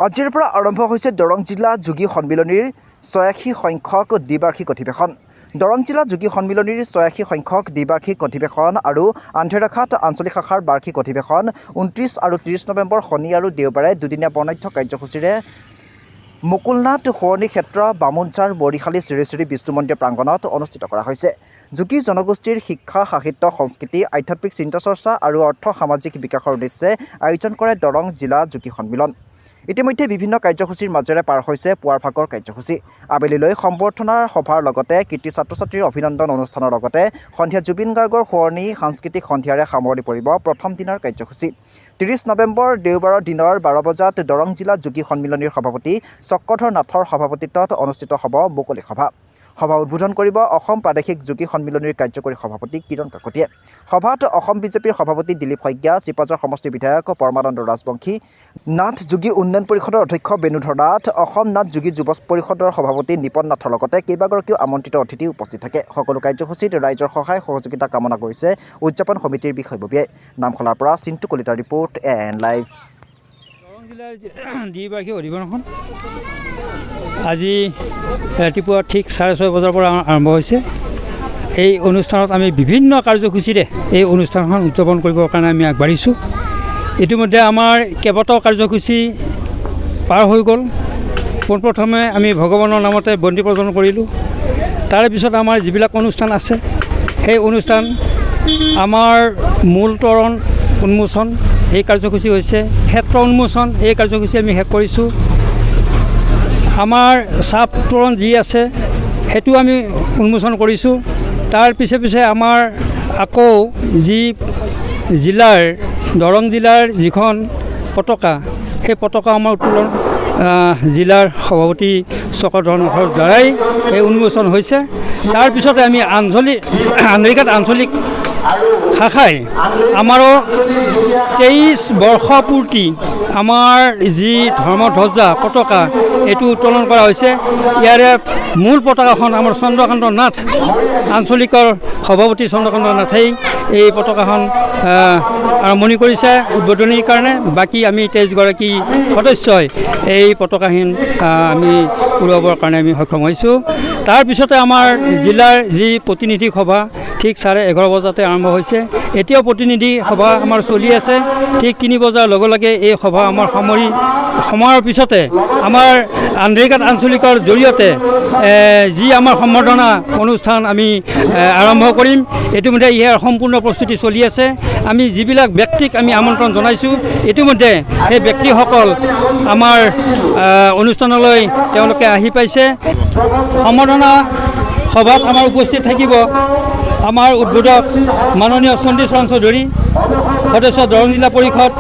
আজিৰ পৰা আৰম্ভ হৈছে দৰং জিলা যোগী সন্মিলনীৰ ৮৬ সংখ্যক দ্বিবাৰ্ষিক অধিৱেশন। দৰং জিলা যোগী সন্মিলনীৰ ৮৬ সংখ্যক দ্বিবাৰ্ষিক অধিৱেশন আৰু আন্ধেৰেখাত আঞ্চলিক শাখাৰ বাৰ্ষিক অধিৱেশন ২৯ আৰু ৩০ নৱেম্বৰ শনি আৰু দেওবাৰে দুদিনীয়া বৰ্ণাঢ্য কাৰ্যসূচীৰে মুকুলনাথ শুৱনি ক্ষেত্ৰ বামুণঝাৰ বৰিশালী শ্ৰী শ্ৰী বিষ্ণু মন্দিৰ প্ৰাংগণত অনুষ্ঠিত কৰা হৈছে। যোগী জনগোষ্ঠীৰ শিক্ষা, সাহিত্য, সংস্কৃতি, আধ্যাত্মিক চিন্তা চৰ্চা আৰু অৰ্থ সামাজিক বিকাশৰ উদ্দেশ্যে আয়োজন কৰে দৰং জিলা যোগী সন্মিলন। ইতিমধ্যে বিভিন্ন কাৰ্যসূচীৰ মাজেৰে পাৰ হৈছে পুৱাৰ ভাগৰ কাৰ্যসূচী। আবেলিলৈ সম্বৰ্ধনা সভাৰ লগতে কৃতি ছাত্ৰ ছাত্ৰীৰ অভিনন্দন অনুষ্ঠানৰ লগতে সন্ধিয়া জুবিন গাৰ্গৰ শুৱনি সাংস্কৃতিক সন্ধিয়াৰে সামৰণি পৰিব প্ৰথম দিনৰ কাৰ্যসূচী। ৩০ নৱেম্বৰ দেওবাৰৰ দিনৰ ১২ বজাত দৰং জিলা যোগী সন্মিলনীৰ সভাপতি চক্ৰধৰ নাথৰ সভাপতিত্বত অনুষ্ঠিত হ'ব মুকলি সভা। সভা উদ্বোধন কৰিব অসম প্ৰাদেশিক যোগী সন্মিলনীৰ কাৰ্যকৰী সভাপতি কিৰণ কাকতীয়ে। সভাত অসম বিজেপিৰ সভাপতি দিলীপ শইকীয়া, চিপাঝাৰ সমষ্টিৰ বিধায়ক পৰমানন্দ ৰাজবংশী, নাথ যোগী উন্নয়ন পৰিষদৰ অধ্যক্ষ বেণুধৰ নাথ, অসম নাথ যোগী যুৱ পৰিষদৰ সভাপতি নিপন নাথৰ লগতে কেইবাগৰাকীও আমন্ত্ৰিত অতিথি উপস্থিত থাকে। সকলো কাৰ্যসূচীত ৰাইজৰ সহায় সহযোগিতা কামনা কৰিছে উদযাপন সমিতিৰ বিষয়ববীয়াই। নামখলাৰ পৰা চিন্তু কলিতাৰ ৰিপৰ্ট AN লাইভ। দৰং জিলাৰ দ্বিবাৰ্ষিক অধিৱেশনখন আজি ৰাতিপুৱা ঠিক 6:30 বজাৰ পৰা আৰম্ভ হৈছে। এই অনুষ্ঠানত আমি বিভিন্ন কাৰ্যসূচীৰে এই অনুষ্ঠানখন উদযাপন কৰিবৰ কাৰণে আমি আগবাঢ়িছোঁ। ইতিমধ্যে আমাৰ কেইবাটাও কাৰ্যসূচী পাৰ হৈ গ'ল। পোনপ্ৰথমে আমি ভগৱানৰ নামতে বন্তি প্ৰজ্বলন কৰিলোঁ। তাৰে পিছত আমাৰ যিবিলাক অনুষ্ঠান আছে সেই অনুষ্ঠান আমাৰ মূল তৰণ উন্মোচন এই কাৰ্যসূচী হৈছে, ক্ষেত্ৰ উন্মোচন এই কাৰ্যসূচী আমি শেষ কৰিছোঁ। আমাৰ চাপ তোৰণ যি আছে সেইটো আমি উন্মোচন কৰিছোঁ। তাৰ পিছে পিছে আমাৰ আকৌ যি জিলাৰ দৰং জিলাৰ যিখন পতাকা সেই পতাকা আমাৰ উত্তোলন জিলাৰ সভাপতি চক্ৰধৰ নাথৰ দ্বাৰাই এই উন্মোচন হৈছে। তাৰপিছতে আমি আন্ধেৰিঘাট আঞ্চলিক শাখাই আমাৰো 23 বৰ্ষ পূৰ্তি আমাৰ যি ধৰ্মধ্বজা পতাকা এইটো উত্তোলন কৰা হৈছে। ইয়াৰে মূল পতাকাখন আমাৰ চন্দ্ৰকান্ত নাথ আঞ্চলিকৰ সভাপতি চন্দ্ৰকান্ত নাথেই এই পতাকাখন আৰম্ভণি কৰিছে উদ্বোধনীৰ কাৰণে। বাকী আমি 23গৰাকী সদস্যই এই পতাকাহীন আমি উৰুৱাবৰ কাৰণে আমি সক্ষম হৈছোঁ। তাৰপিছতে আমাৰ জিলাৰ যি প্ৰতিনিধি সভা ঠিক 11:30 বজাতে আৰম্ভ হৈছে। এতিয়াও প্ৰতিনিধি সভা আমাৰ চলি আছে। ঠিক 3 বজাৰ লগে লগে এই সভা আমাৰ সময়ৰ পিছতে আমাৰ আন্ধেৰিঘাট আঞ্চলিকৰ জৰিয়তে যি আমাৰ সম্বৰ্ধনা অনুষ্ঠান আমি আৰম্ভ কৰিম। ইতিমধ্যে ইয়াৰ সম্পূৰ্ণ প্ৰস্তুতি চলি আছে। আমি যিবিলাক ব্যক্তিক আমি আমন্ত্ৰণ জনাইছোঁ ইতিমধ্যে সেই ব্যক্তিসকল আমাৰ অনুষ্ঠানলৈ তেওঁলোকে আহি পাইছে। সম্বৰ্ধনা সভাত আমাৰ উপস্থিত থাকিব আমাৰ উদ্বোধক মাননীয় চণ্ডীচৰণ চৌধুৰী, সদস্য দৰং জিলা পৰিষদ,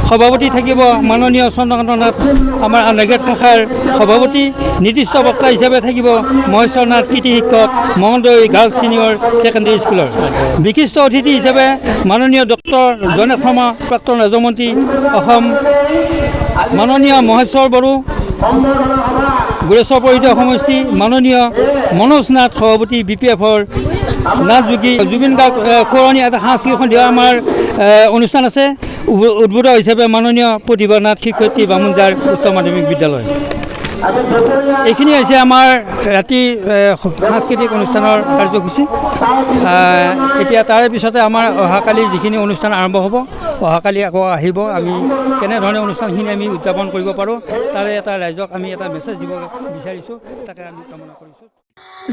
সভাপতি থাকিব মাননীয় চন্দ্ৰকান্ত নাথ আমাৰ আন্ধেৰিঘাট শাখাৰ সভাপতি, নিৰ্দিষ্ট বক্তা হিচাপে থাকিব মহেশ্বৰ নাথ কৃতি শিক্ষক মঙলদৈ গাৰ্লছ ছিনিয়ৰ ছেকেণ্ডেৰী স্কুলৰ। বিশিষ্ট অতিথি হিচাপে মাননীয় ডক্টৰ জয়নাথ শৰ্মা প্ৰাক্তন ৰাজ্যমন্ত্ৰী অসম, মাননীয় মহেশ্বৰ বড়ো গোৰেশ্বৰ পৰিষদীয় সমষ্টি, মাননীয় মনোজ নাথ সভাপতি BPFৰ, নাথ যোগী জুবিন গাৰ্গ শুৱনি এটা সাংস্কৃতিক সন্ধিয়া আমাৰ অনুষ্ঠান আছে। উদ্বোধক হিচাপে মাননীয় প্ৰতিভা নাথ শিক্ষয়িত্ৰী বামুণঝাৰ উচ্চ মাধ্যমিক বিদ্যালয়। এইখিনি হৈছে আমাৰ ৰাতিৰ সাংস্কৃতিক অনুষ্ঠানৰ কাৰ্যসূচী। এতিয়া তাৰে পিছতে আমাৰ অহাকালি যিখিনি অনুষ্ঠান আৰম্ভ হ'ব, অহাকালি আকৌ আহিব। আমি কেনেধৰণে অনুষ্ঠানখিনি আমি উদযাপন কৰিব পাৰোঁ তাৰে এটা ৰাইজক আমি এটা মেছেজ দিব বিচাৰিছোঁ, তাকে আমি কামনা কৰিছোঁ।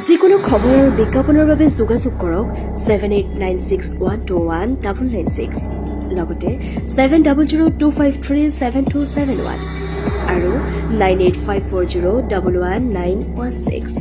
যিকোনো খবৰ আৰু বিজ্ঞাপনৰ বাবে যোগাযোগ কৰক 7896121996 লগতে 7002537271 আৰু 9854011916।